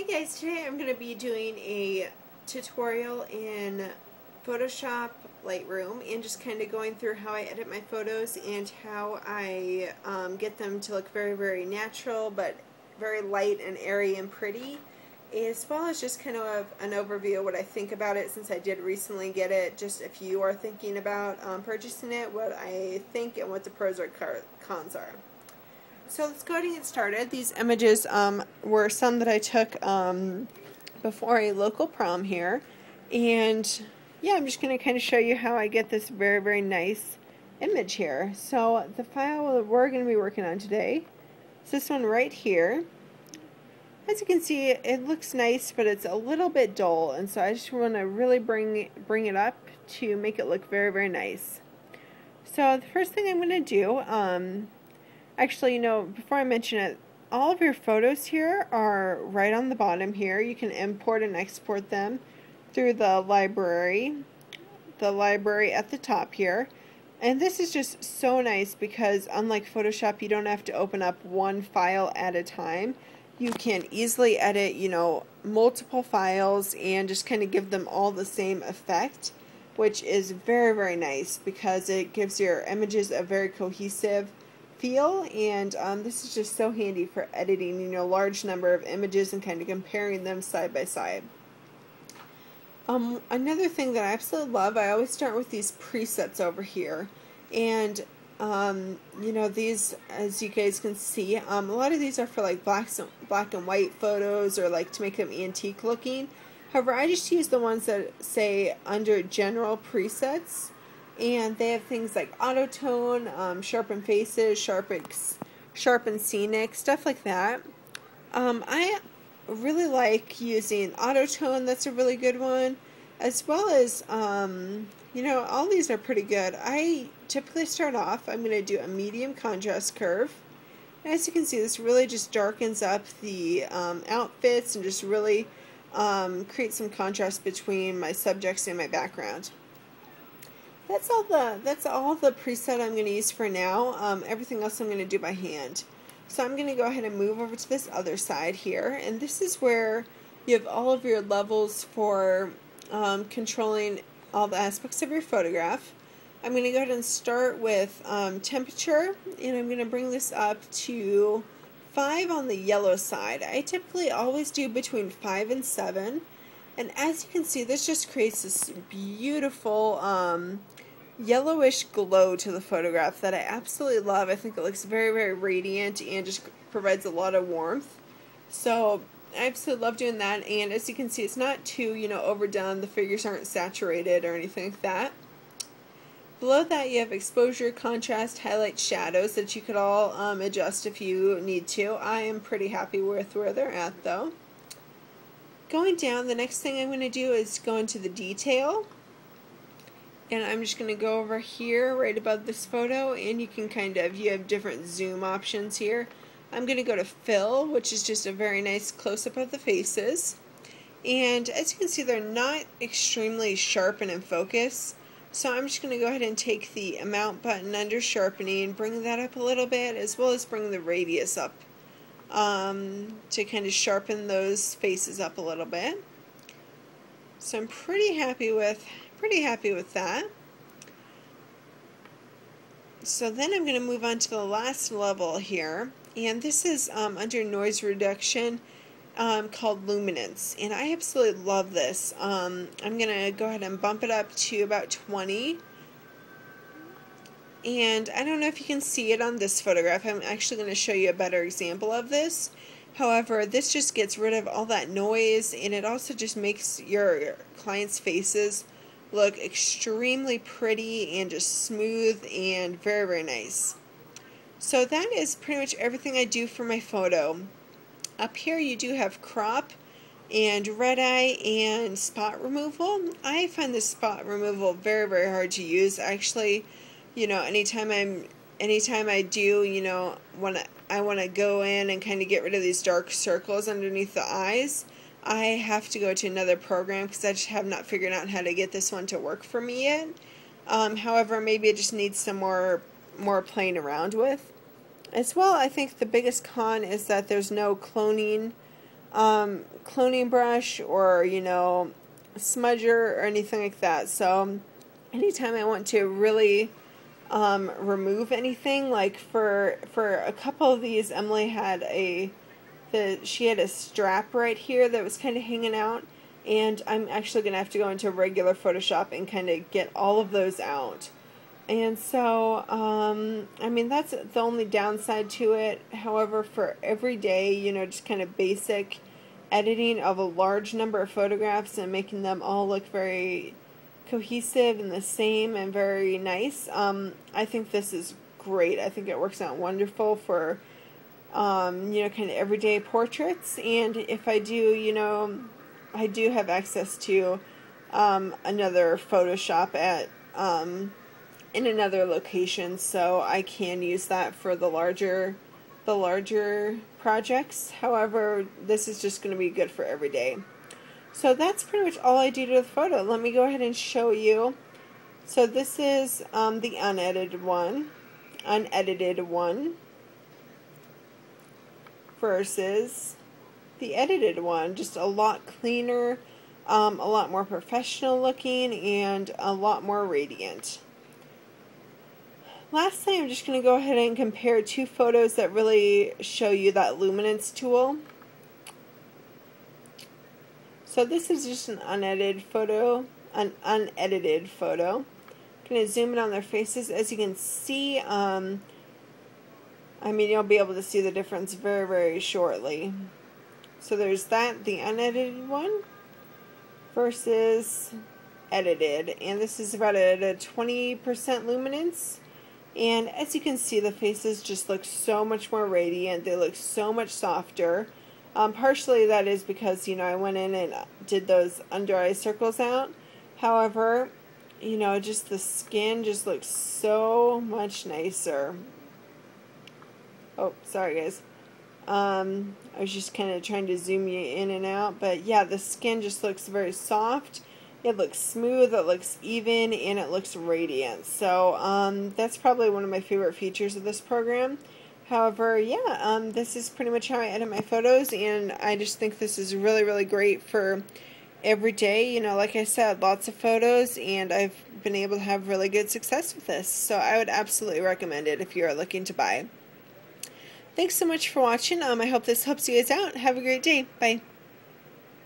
Hi guys, today I'm going to be doing a tutorial in Photoshop Lightroom and just kind of going through how I edit my photos and how I get them to look very, very natural but very light and airy and pretty, as well as just kind of an overview of what I think about it since I did recently get it. Just if you are thinking about purchasing it, what I think and what the pros or cons are. So let's go ahead and get started. These images were some that I took before a local prom here. And yeah, I'm just going to kind of show you how I get this very, very nice image here. So the file that we're going to be working on today is this one right here. As you can see, it looks nice, but it's a little bit dull. And so I just want to really bring it up to make it look very, very nice. So the first thing I'm going to do, actually, before I mention it, all of your photos here are right on the bottom here. You can import and export them through the library at the top here. And this is just so nice because unlike Photoshop, you don't have to open up one file at a time. You can easily edit, multiple files and just kind of give them all the same effect, which is very, very nice because it gives your images a very cohesive feel, and this is just so handy for editing a large number of images and kind of comparing them side by side. Another thing that I absolutely love, I always start with these presets over here, and these, as you guys can see, a lot of these are for like black and white photos or like to make them antique looking. However, I just use the ones that say under general presets. And they have things like autotone, sharpen faces, sharpen scenic, stuff like that. I really like using autotone. That's a really good one. As well as, all these are pretty good. I typically start off, I'm going to do a medium contrast curve. And as you can see, this really just darkens up the outfits and just really creates some contrast between my subjects and my background. That's all the preset I'm going to use for now. Everything else I'm going to do by hand. So I'm going to go ahead and move over to this other side here, and this is where you have all of your levels for controlling all the aspects of your photograph. I'm going to go ahead and start with temperature, and I'm going to bring this up to 5 on the yellow side. I typically always do between 5 and 7. And as you can see, this just creates this beautiful yellowish glow to the photograph that I absolutely love. I think it looks very, very radiant and just provides a lot of warmth. So I absolutely love doing that. And as you can see, it's not too, overdone. The figures aren't saturated or anything like that. Below that, you have exposure, contrast, highlight, shadows that you could all adjust if you need to. I am pretty happy with where they're at, though. Going down, the next thing I'm going to do is go into the detail, and I'm just going to go over here right above this photo, and you can you have different zoom options here. I'm going to go to fill, which is just a very nice close-up of the faces, and as you can see, they're not extremely sharp and in focus, so I'm just going to go ahead and take the amount button under sharpening, bring that up a little bit, as well as bring the radius up to kind of sharpen those faces up a little bit. So I'm pretty happy with that. So then I'm going to move on to the last level here, and this is under noise reduction, called luminance, and I absolutely love this. I'm going to go ahead and bump it up to about 20. And I don't know if you can see it on this photograph. I'm actually going to show you a better example of this. However, this just gets rid of all that noise, and it also just makes your clients' faces look extremely pretty and just smooth and very, very nice. So that is pretty much everything I do for my photo. Up here you do have crop and red eye and spot removal. I find this spot removal very, very hard to use. Actually, anytime I do, when I want to go in and kind of get rid of these dark circles underneath the eyes, I have to go to another program because I just have not figured out how to get this one to work for me yet. However, maybe it just needs some more playing around with. As well, I think the biggest con is that there's no cloning cloning brush or, you know, smudger or anything like that. So anytime I want to really remove anything, like for a couple of these, Emily had she had a strap right here that was kind of hanging out, and I'm actually going to have to go into regular Photoshop and kind of get all of those out. And so, I mean, that's the only downside to it. However, for everyday, you know, just kind of basic editing of a large number of photographs and making them all look very cohesive and the same and very nice, I think this is great. I think it works out wonderful for, you know, kind of everyday portraits. And if I do, you know, I do have access to another Photoshop at in another location, so I can use that for the larger projects. However, this is just going to be good for every day. So that's pretty much all I do to the photo. Let me go ahead and show you. So this is the unedited one versus the edited one. Just a lot cleaner, a lot more professional looking, and a lot more radiant. Lastly, I'm just going to go ahead and compare two photos that really show you that luminance tool. So this is just an unedited photo. I'm going to zoom in on their faces. As you can see, I mean, you'll be able to see the difference very, very shortly. So there's that, the unedited one, versus edited. And this is about at a 20% luminance. And as you can see, the faces just look so much more radiant. They look so much softer. Partially that is because, you know, I went in and did those under eye circles out. However, you know, just the skin just looks so much nicer. Oh, sorry guys. I was just kind of trying to zoom you in and out. But yeah, the skin just looks very soft. It looks smooth, it looks even, and it looks radiant. So that's probably one of my favorite features of this program. However, yeah, this is pretty much how I edit my photos, and I just think this is really, really great for every day. You know, like I said, lots of photos, and I've been able to have really good success with this. So I would absolutely recommend it if you're looking to buy. Thanks so much for watching. I hope this helps you guys out. Have a great day. Bye.